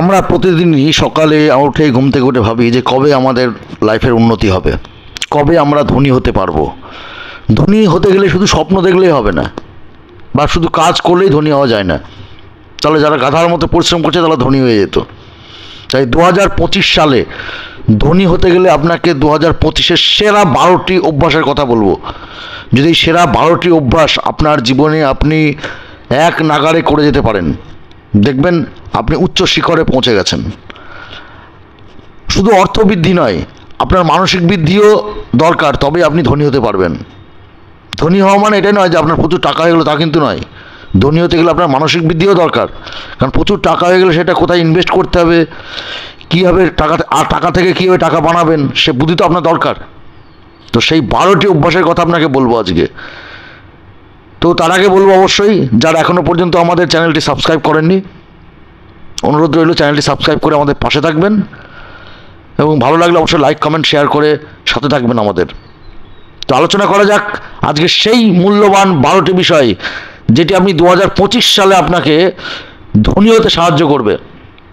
আমরা প্রতিদিনই সকালে উঠে ঘুম থেকে উঠে ভাবি যে কবে আমাদের লাইফের উন্নতি হবে, কবে আমরা ধনী হতে পারবো। ধনী হতে গেলে শুধু স্বপ্ন দেখলেই হবে না, বা শুধু কাজ করলেই ধনী হওয়া যায় না। তাহলে যারা গাধার মতো পরিশ্রম করছে তারা ধনী হয়ে যেত। তাই 2025 সালে ধনী হতে গেলে আপনাকে 2025-এর সেরা 12টি অভ্যাসের কথা বলবো। যদি সেরা 12টি অভ্যাস আপনার জীবনে আপনি এক নাগাড়ে করে যেতে পারেন, দেখবেন আপনি উচ্চ শিখরে পৌঁছে গেছেন। শুধু অর্থবৃদ্ধি নয়, আপনার মানসিক বৃদ্ধিও দরকার, তবে আপনি ধনী হতে পারবেন। ধনী হওয়া মানে এটাই নয় যে আপনার প্রচুর টাকা হয়ে গেলো, তা কিন্তু নয়। ধনী হতে গেলে আপনার মানসিক বৃদ্ধিও দরকার, কারণ প্রচুর টাকা হয়ে গেলে সেটা কোথায় ইনভেস্ট করতে হবে, কীভাবে টাকা থেকে কীভাবে টাকা বানাবেন, সে বুদ্ধি তো আপনার দরকার। তো সেই 12টি অভ্যাসের কথা আপনাকে বলবো আজকে। তো তার আগে বলবো, অবশ্যই যারা এখনও পর্যন্ত আমাদের চ্যানেলটি সাবস্ক্রাইব করেননি, অনুরোধ রইল চ্যানেলটি সাবস্ক্রাইব করে আমাদের পাশে থাকবেন, এবং ভালো লাগলে অবশ্যই লাইক কমেন্ট শেয়ার করে সাথে থাকবেন আমাদের। তো আলোচনা করা যাক আজকে সেই মূল্যবান 12টি বিষয় যেটি আপনি 2025 সালে আপনাকে ধনী হতে সাহায্য করবে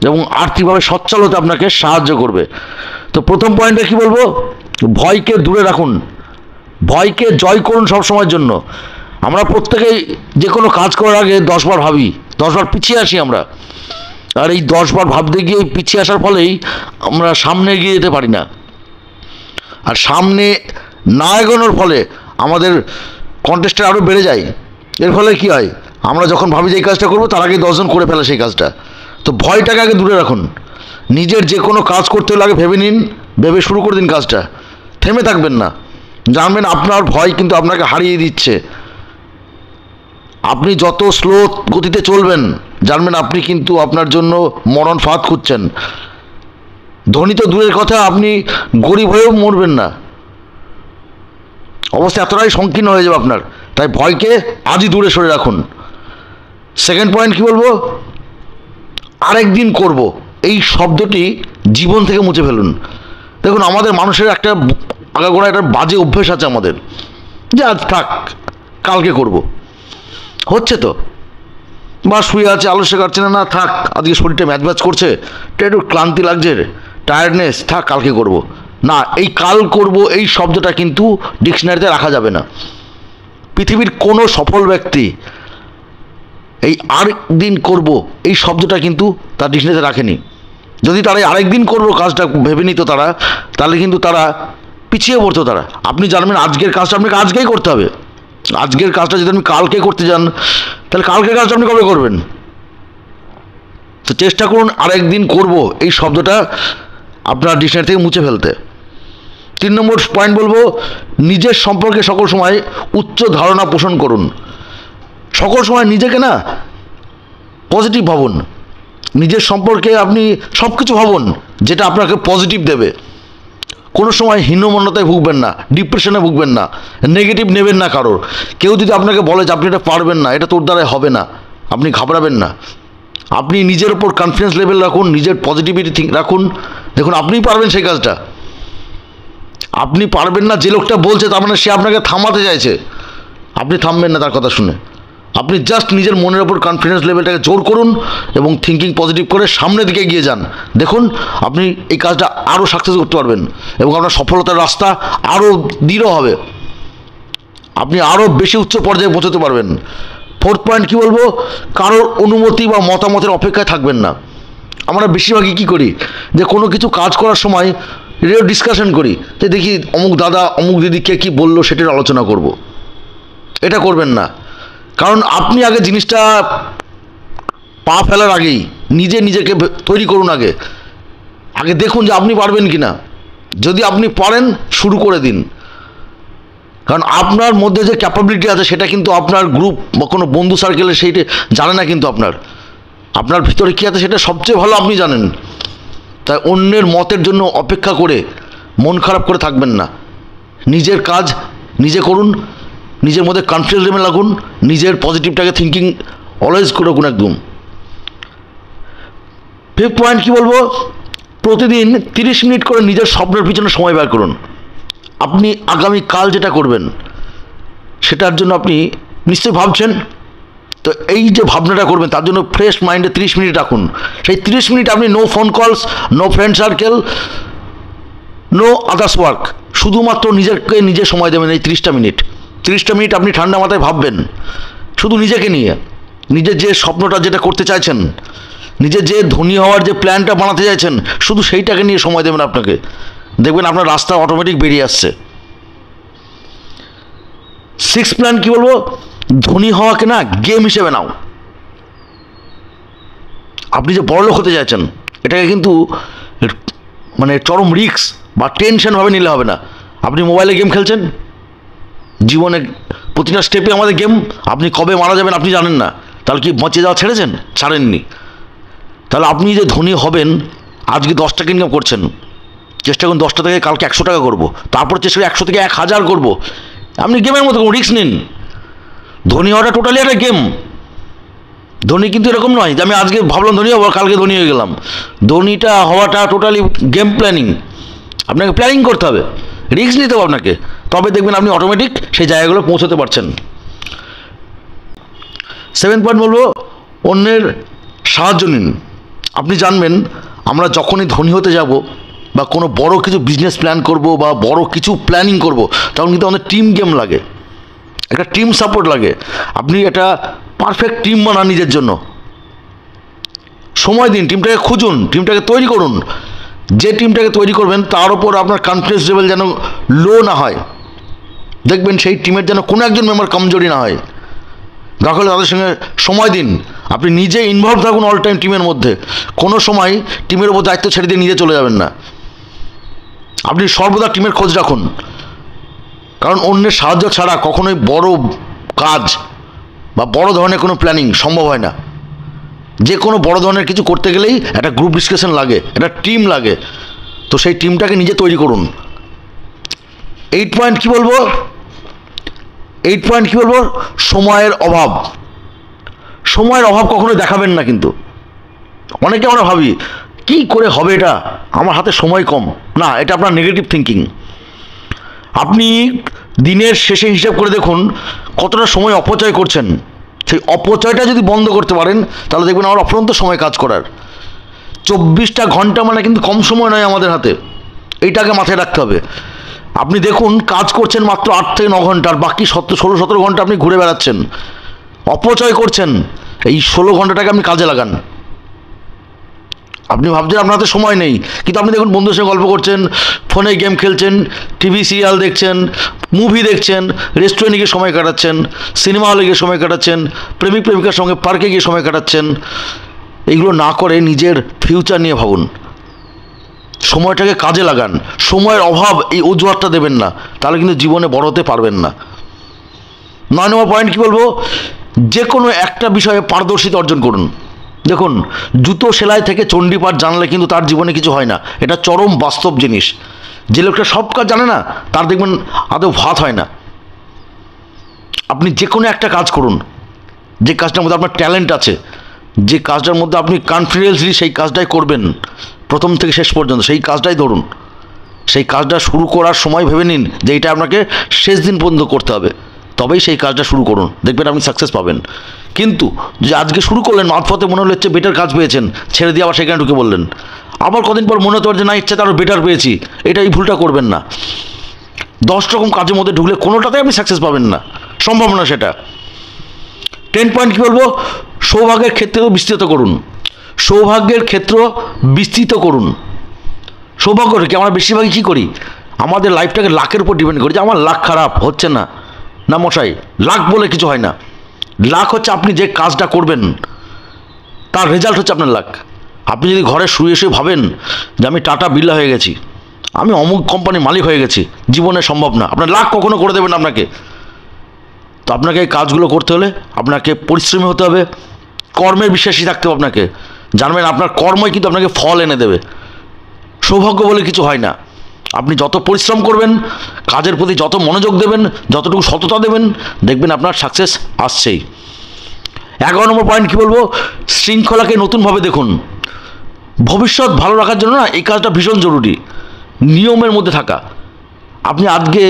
এবং আর্থিকভাবে সচ্ছল হতে আপনাকে সাহায্য করবে। তো প্রথম পয়েন্টে কি বলবো, ভয়কে দূরে রাখুন, ভয়কে জয় করুন সবসময়ের জন্য। আমরা প্রত্যেকেই যে কোনো কাজ করার আগে 10 বার ভাবি, 10 বার পিছিয়ে আসি আমরা। আর এই 10 বার ভাবতে গিয়ে পিছিয়ে আসার ফলেই আমরা সামনে এগিয়ে যেতে পারি না। আর সামনে না এগোনোর ফলে আমাদের কন্টেস্টটা আরও বেড়ে যায়। এর ফলে কি হয়, আমরা যখন ভাবি যে এই কাজটা করবো, তার আগে 10 জন করে ফেলে সেই কাজটা। তো ভয়টাকে আগে দূরে রাখুন। নিজের যে কোনো কাজ করতে হলে আগে ভেবে নিন, ভেবে শুরু করে দিন কাজটা, থেমে থাকবেন না। জানবেন আপনার ভয় কিন্তু আপনাকে হারিয়ে দিচ্ছে। আপনি যত স্লো গতিতে চলবেন, জানবেন আপনি কিন্তু আপনার জন্য মরণ ফাঁদ খুঁজছেন। ধনী তো দূরের কথা, আপনি গরিব হয়েও মরবেন না, অবস্থা এতটাই সংকীর্ণ হয়ে যাবে আপনার। তাই ভয়কে আজই দূরে সরে রাখুন। সেকেন্ড পয়েন্ট কি বলবো, আরেকদিন করব, এই শব্দটি জীবন থেকে মুছে ফেলুন। দেখুন, আমাদের মানুষের একটা আগাগোড়া একটা বাজে অভ্যেস আছে আমাদের, যে আজ থাক, কালকে করব। হচ্ছে তো, বা শুয়ে আছে, আলস্য কাটছে না, না থাক, আজকে শরীরটা ম্যাচ ম্যাচ করছে, একটু ক্লান্তি লাগছে, টায়ার্ডনেস, থাক কালকে করব। না, এই কাল করব এই শব্দটা কিন্তু ডিকশনারিতে রাখা যাবে না। পৃথিবীর কোনো সফল ব্যক্তি এই আরেকদিন করব এই শব্দটা কিন্তু তার ডিকশনারিতে রাখেনি। যদি তারা আরেকদিন করব কাজটা ভেবে নিত তারা, তাহলে কিন্তু তারা পিছিয়ে পড়তো তারা। আপনি জানবেন আজকের কাজটা আপনাকে আজকেই করতে হবে। আজকের কাজটা যদি আপনি কালকে করতে যান, তাহলে কালকের কাজটা আপনি কবে করবেন? তো চেষ্টা করুন আরেকদিন করব এই শব্দটা আপনার ডিকশনারি থেকে মুছে ফেলতে। 3 নম্বর পয়েন্ট বলবো, নিজের সম্পর্কে সকল সময় উচ্চ ধারণা পোষণ করুন। সকল সময় নিজেকে না পজিটিভ ভাবুন। নিজের সম্পর্কে আপনি সব কিছু ভাবুন যেটা আপনাকে পজিটিভ দেবে। কোনো সময় হীনমন্যতায় ভুগবেন না, ডিপ্রেশনে ভুগবেন না, নেগেটিভ নেবেন না কারোর। কেউ যদি আপনাকে বলে যে আপনি এটা পারবেন না, এটা তোর দ্বারাই হবে না, আপনি ঘাবড়াবেন না। আপনি নিজের ওপর কনফিডেন্স লেভেল রাখুন, নিজের পজিটিভিটি রাখুন। দেখুন, আপনিই পারবেন সেই কাজটা। আপনি পারবেন না যে লোকটা বলছে, তার মানে সে আপনাকে থামাতে চাইছে। আপনি থামবেন না তার কথা শুনে। আপনি জাস্ট নিজের মনের ওপর কনফিডেন্স লেভেলটাকে জোর করুন এবং থিঙ্কিং পজিটিভ করে সামনের দিকে এগিয়ে যান। দেখুন, আপনি এই কাজটা আরও সাকসেস করতে পারবেন এবং আপনার সফলতার রাস্তা আরও দৃঢ় হবে। আপনি আরও বেশি উচ্চ পর্যায়ে পৌঁছতে পারবেন। 4th পয়েন্ট কি বলবো, কারোর অনুমতি বা মতামতের অপেক্ষায় থাকবেন না। আমরা বেশিরভাগই কী করি, যে কোনো কিছু কাজ করার সময় রেডিও ডিসকাশন করি, যে দেখি অমুক দাদা অমুক দিদি কে কী বললো সেটার আলোচনা করব। এটা করবেন না, কারণ আপনি আগে জিনিসটা পা ফেলার আগেই নিজেকে তৈরি করুন। আগে দেখুন যে আপনি পারবেন কি না। যদি আপনি পারেন, শুরু করে দিন। কারণ আপনার মধ্যে যে ক্যাপাবিলিটি আছে সেটা কিন্তু আপনার গ্রুপ বা কোনো বন্ধু সার্কেলে সেইটা জানে না, কিন্তু আপনার ভিতরে কী আছে সেটা সবচেয়ে ভালো আপনি জানেন। তাই অন্যের মতের জন্য অপেক্ষা করে মন খারাপ করে থাকবেন না। নিজের কাজ নিজে করুন, নিজের মধ্যে কনফিডেন্স লেভেল রাখুন, নিজের পজিটিভটাকে থিঙ্কিং অলওয়েজ রাখুন একদম। 5th পয়েন্ট কী বলবো, প্রতিদিন 30 মিনিট করে নিজের স্বপ্নের পিছনে সময় ব্যয় করুন। আপনি আগামীকাল যেটা করবেন সেটার জন্য আপনি নিশ্চয়ই ভাবছেন, তো এই যে ভাবনাটা করবেন তার জন্য ফ্রেশ মাইন্ডে 30 মিনিট রাখুন। সেই 30 মিনিট আপনি no phone calls, no friend circle, no others work, শুধুমাত্র নিজেকে নিজে সময় দেবেন। এই 30টা মিনিট আপনি ঠান্ডা মাথায় ভাববেন শুধু নিজেকে নিয়ে, নিজের যে স্বপ্নটা যেটা করতে চাইছেন, নিজের যে ধনী হওয়ার যে প্ল্যানটা বানাতে চাইছেন, শুধু সেইটাকে নিয়ে সময় দেবেন আপনাকে। দেখবেন আপনার রাস্তা অটোমেটিক বেরিয়ে আসছে। 6 প্ল্যান কি বলবো, ধনী হওয়াকে না গেম হিসেবে নাও। আপনি যে বড়লোক হতে চাইছেন এটাকে কিন্তু মানে চরম রিস্ক বা টেনশন ভাবে নিলে হবে না। আপনি মোবাইলে গেম খেলছেন, জীবনে প্রতিটা স্টেপে আমাদের গেম। আপনি কবে মারা যাবেন আপনি জানেন না, তাহলে কি বাঁচে যাওয়া ছেড়েছেন? ছাড়েননি। তাহলে আপনি যে ধনী হবেন, আজকে 10 টাকা ইনকাম করছেন, চেষ্টা করুন 10টা থেকে কালকে 100 টাকা করবো, তারপর চেষ্টা করি 100 থেকে 1000 করবো। আপনি গেমের মতো কোনো রিস্ক নিন। ধনী হওয়াটা টোটালি একটা গেম। ধনী কিন্তু এরকম নয় যে আমি আজকে ভাবলাম ধনী হবো, কালকে ধনী হয়ে গেলাম। ধনীটা হওয়াটা টোটালি গেম প্ল্যানিং। আপনাকে প্ল্যানিং করতে হবে, রিস্ক নিতে হবে আপনাকে, তবে দেখবেন আপনি অটোমেটিক সেই জায়গাগুলো পৌঁছতে পারছেন। 7 পয়েন্ট বলবো, অন্যের সাহায্য নিন। আপনি জানবেন আমরা যখনই ধনী হতে যাব বা কোনো বড় কিছু বিজনেস প্ল্যান করব বা বড় কিছু প্ল্যানিং করব, তখন কিন্তু আমাদের টিম গেম লাগে, একটা টিম সাপোর্ট লাগে। আপনি একটা পারফেক্ট টিম বানান নিজের জন্য, সময় দিন, টিমটাকে খুঁজুন, টিমটাকে তৈরি করুন। যে টিমটাকে তৈরি করবেন তার উপর আপনার কনফিডেন্স লেভেল যেন লো না হয়। দেখবেন সেই টিমের যেন কোনো একজন মেম্বার কমজোরি না হয়। দরকার হলে তাদের সঙ্গে সময় দিন, আপনি নিজে ইনভলভ থাকুন অল টাইম টিমের মধ্যে। কোনো সময় টিমের উপর দায়িত্ব ছেড়ে দিয়ে নিজে চলে যাবেন না। আপনি সর্বদা টিমের খোঁজ রাখুন, কারণ অন্যের সাহায্য ছাড়া কখনোই বড় কাজ বা বড় ধরনের কোনো প্ল্যানিং সম্ভব হয় না। যে কোনো বড় ধরনের কিছু করতে গেলেই একটা গ্রুপ ডিসকাশন লাগে, একটা টিম লাগে। তো সেই টিমটাকে নিজে তৈরি করুন। 8 পয়েন্ট কি বলবো, সময়ের অভাব। সময়ের অভাব কখনো দেখাবেন না। কিন্তু অনেকে আমরা ভাবি কি করে হবে এটা, আমার হাতে সময় কম। না, এটা আপনার নেগেটিভ থিঙ্কিং। আপনি দিনের শেষে হিসাব করে দেখুন কতটা সময় অপচয় করছেন। সেই অপচয়টা যদি বন্ধ করতে পারেন তাহলে দেখবেন আমার অফুরন্ত সময় কাজ করার। 24টা ঘন্টা মানে কিন্তু কম সময় নয় আমাদের হাতে, এইটাকে মাথায় রাখতে হবে। আপনি দেখুন কাজ করছেন মাত্র 8 থেকে 9 ঘন্টা, আর বাকি 16-17 ঘন্টা আপনি ঘুরে বেড়াচ্ছেন, অপচয় করছেন। এই 16 ঘন্টাটাকে আপনি কাজে লাগান। আপনি ভাবছেন আপনার হাতে সময় নেই, কিন্তু আপনি দেখুন বন্ধুদের সঙ্গে গল্প করছেন, ফোনে গেম খেলছেন, টিভি সিরিয়াল দেখছেন, মুভি দেখছেন, রেস্টুরেন্টে গিয়ে সময় কাটাচ্ছেন, সিনেমা হলে গিয়ে সময় কাটাচ্ছেন, প্রেমিক প্রেমিকার সঙ্গে পার্কে গিয়ে সময় কাটাচ্ছেন। এইগুলো না করে নিজের ফিউচার নিয়ে ভাবুন, সময়টাকে কাজে লাগান। সময়ের অভাব এই অজুহাতটা দেবেন না, তাহলে কিন্তু জীবনে বড় হতে পারবেন না। 9 নম্বর পয়েন্ট কি বলবো, যে কোনো একটা বিষয়ে পারদর্শিতা অর্জন করুন। দেখুন, জুতো সেলাই থেকে চণ্ডীপাঠ জানলে কিন্তু তার জীবনে কিছু হয় না, এটা চরম বাস্তব জিনিস। যে লোকটা সব কাজ জানে না তার দেখবেন আদৌ ভাত হয় না। আপনি যে কোনো একটা কাজ করুন, যে কাজটার মধ্যে আপনার ট্যালেন্ট আছে, যে কাজটার মধ্যে আপনি কনফিডেন্সলি সেই কাজটাই করবেন প্রথম থেকে শেষ পর্যন্ত, সেই কাজটাই ধরুন। সেই কাজটা শুরু করার সময় ভেবে নিন যে এটা আপনাকে শেষ দিন পর্যন্ত করতে হবে, তবেই সেই কাজটা শুরু করুন, দেখবেন আপনি সাকসেস পাবেন। কিন্তু যে আজকে শুরু করলেন, মাঝপথে মনে হচ্ছে বেটার কাজ পেয়েছেন, ছেড়ে দিয়ে আবার সেখানে ঢুকে বললেন, আবার কদিন পর মনে হতে পারে যে না, ইচ্ছা আরও বেটার পেয়েছি। এই ভুলটা করবেন না। 10 রকম কাজের মধ্যে ঢুকলে কোনোটাতে আপনি সাকসেস পাবেন না, সম্ভব না সেটা। 10 পয়েন্ট কী বলবো, সৌভাগ্যের ক্ষেত্রেও বিস্তৃত করুন। সৌভাগ্যের ক্ষেত্র বিস্তৃত করুন। সৌভাগ্যটা কি, আমরা বেশিরভাগই কী করি, আমাদের লাইফটাকে লাকের উপর ডিপেন্ড করি, যে আমার লাক খারাপ হচ্ছে না। না মশাই, লাক বলে কিছু হয় না। লাক হচ্ছে আপনি যে কাজটা করবেন তার রেজাল্ট হচ্ছে আপনার লাক। আপনি যদি ঘরে শুয়ে শুয়ে ভাবেন যে আমি টাটা বিড়লা হয়ে গেছি, আমি অমুক কোম্পানির মালিক হয়ে গেছি, জীবনে সম্ভব না। আপনার লাক কখনো করে দেবেন আপনাকে। তো আপনাকে এই কাজগুলো করতে হলে আপনাকে পরিশ্রমী হতে হবে, কর্মের বিশ্বাসী থাকতে হবে আপনাকে। জানবেন আপনার কর্মই কিন্তু আপনাকে ফল এনে দেবে। সৌভাগ্য বলে কিছু হয় না। আপনি যত পরিশ্রম করবেন, কাজের প্রতি যত মনোযোগ দেবেন, যতটুকু সততা দেবেন, দেখবেন আপনার সাকসেস আসছেই। 11 নম্বর পয়েন্ট কী বলবো, শৃঙ্খলাকে নতুনভাবে দেখুন। ভবিষ্যৎ ভালো রাখার জন্য না এই কাজটা ভীষণ জরুরি, নিয়মের মধ্যে থাকা। আপনি আজকে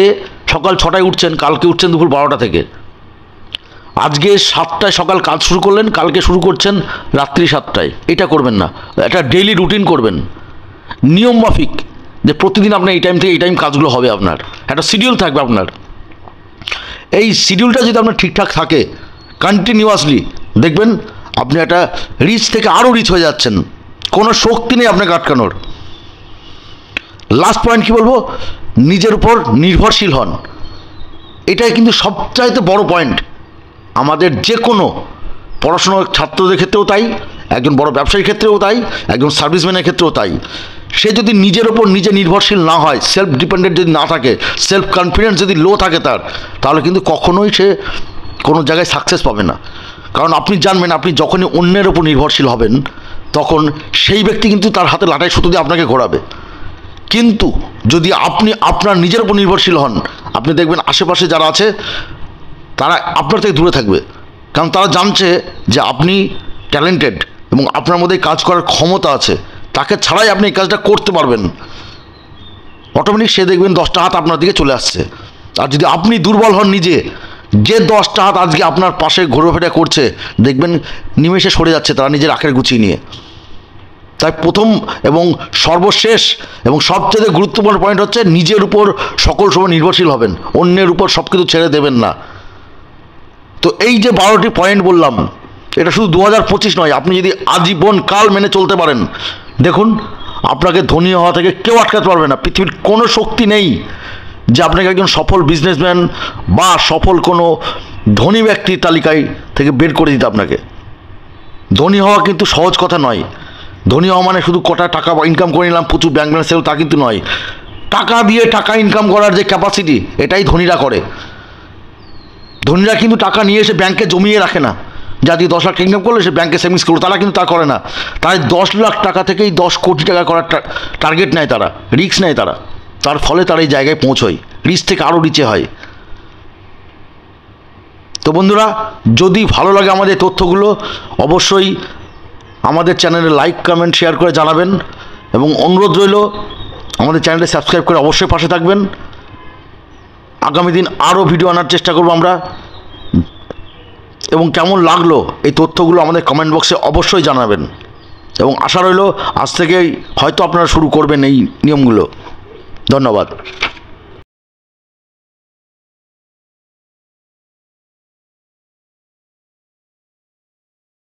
সকাল 6টায় উঠছেন, কালকে উঠছেন দুপুর 12টা থেকে। আজকে 7টায় সকাল কাজ শুরু করলেন, কালকে শুরু করছেন রাত্রি 7টায়, এটা করবেন না। একটা ডেইলি রুটিন করবেন, নিয়ম মাফিক, যে প্রতিদিন আপনার এই টাইম থেকে এই টাইম কাজগুলো হবে, আপনার একটা শিডিউল থাকবে আপনার। এই শিডিউলটা যদি আপনার ঠিকঠাক থাকে কন্টিনিউয়াসলি, দেখবেন আপনি একটা রিচ থেকে আরও রিচ হয়ে যাচ্ছেন, কোনো শক্তি নেই আপনাকে আটকানোর। লাস্ট পয়েন্ট কী বলবো, নিজের উপর নির্ভরশীল হন। এটাই কিন্তু সবচাইতে বড় পয়েন্ট আমাদের, যে কোনো পড়াশোনার ছাত্রদের ক্ষেত্রেও তাই, একজন বড় ব্যবসায়ীর ক্ষেত্রেও তাই, একজন সার্ভিসম্যানের ক্ষেত্রেও তাই। সে যদি নিজের ওপর নিজে নির্ভরশীল না হয়, সেলফ ডিপেন্ডেন্ট যদি না থাকে, সেলফ কনফিডেন্স যদি লো থাকে তার, তাহলে কিন্তু কখনোই সে কোনো জায়গায় সাকসেস পাবে না। কারণ আপনি জানবেন, আপনি যখনই অন্যের ওপর নির্ভরশীল হবেন, তখন সেই ব্যক্তি কিন্তু তার হাতে লাটাই সুতো দিয়ে আপনাকে ঘোরাবে। কিন্তু যদি আপনি আপনার নিজের ওপর নির্ভরশীল হন, আপনি দেখবেন আশেপাশে যারা আছে তারা আপনার থেকে দূরে থাকবে, কারণ তারা জানছে যে আপনি ট্যালেন্টেড এবং আপনার মধ্যে কাজ করার ক্ষমতা আছে, তাকে ছাড়াই আপনি এই কাজটা করতে পারবেন। অটোমেটিক সে দেখবেন 10টা হাত আপনার দিকে চলে আসছে। আর যদি আপনি দুর্বল হন নিজে, যে 10টা হাত আজকে আপনার পাশে ঘোরাফেরা করছে, দেখবেন নিমেষে সরে যাচ্ছে তারা নিজের আখের গুছিয়ে নিয়ে। তাই প্রথম এবং সর্বশেষ এবং সবচেয়ে গুরুত্বপূর্ণ পয়েন্ট হচ্ছে নিজের উপর সকল সময় নির্ভরশীল হবেন, অন্যের উপর সব কিছু ছেড়ে দেবেন না। তো এই যে 12টি পয়েন্ট বললাম, এটা শুধু 2025 নয়, আপনি যদি আজীবন কাল মেনে চলতে পারেন, দেখুন আপনাকে ধনী হওয়া থেকে কেউ আটকাতে পারবে না। পৃথিবীর কোনো শক্তি নেই যে আপনাকে একজন সফল বিজনেসম্যান বা সফল কোনো ধনী ব্যক্তির তালিকায় থেকে বের করে দিতে আপনাকে। ধনী হওয়া কিন্তু সহজ কথা নয়। ধনী হওয়া মানে শুধু কটা টাকা ইনকাম করে নিলাম, প্রচুর ব্যাংক ব্যালেন্স ছিল, তা কিন্তু নয়। টাকা দিয়ে টাকা ইনকাম করার যে ক্যাপাসিটি, এটাই ধনীরা করে। ধনীরা কিন্তু টাকা নিয়ে এসে ব্যাংকে জমিয়ে রাখে না, যা দিয়ে 10 লাখ ইনকাম করলে সে ব্যাংকে সেভিংস করলো, তারা কিন্তু তা করে না। তাই 10 লাখ টাকা থেকেই 10 কোটি টাকা করার টার্গেট নেয় তারা, রিস্ক নেয় তারা, তার ফলে তারা এই জায়গায় পৌঁছয়, রিস্ক থেকে আরও নিচে হয়। তো বন্ধুরা, যদি ভালো লাগে আমাদের তথ্যগুলো, অবশ্যই আমাদের চ্যানেলে লাইক, কমেন্ট, শেয়ার করে জানাবেন, এবং অনুরোধ রইল আমাদের চ্যানেলে সাবস্ক্রাইব করে অবশ্যই পাশে থাকবেন। আগামী দিন আরও ভিডিও আনার চেষ্টা করব আমরা, এবং কেমন লাগলো এই তথ্যগুলো আমাদের কমেন্ট বক্সে অবশ্যই জানাবেন। এবং আশা রইল আজ থেকেই হয়তো আপনারা শুরু করবেন এই নিয়মগুলো। ধন্যবাদ।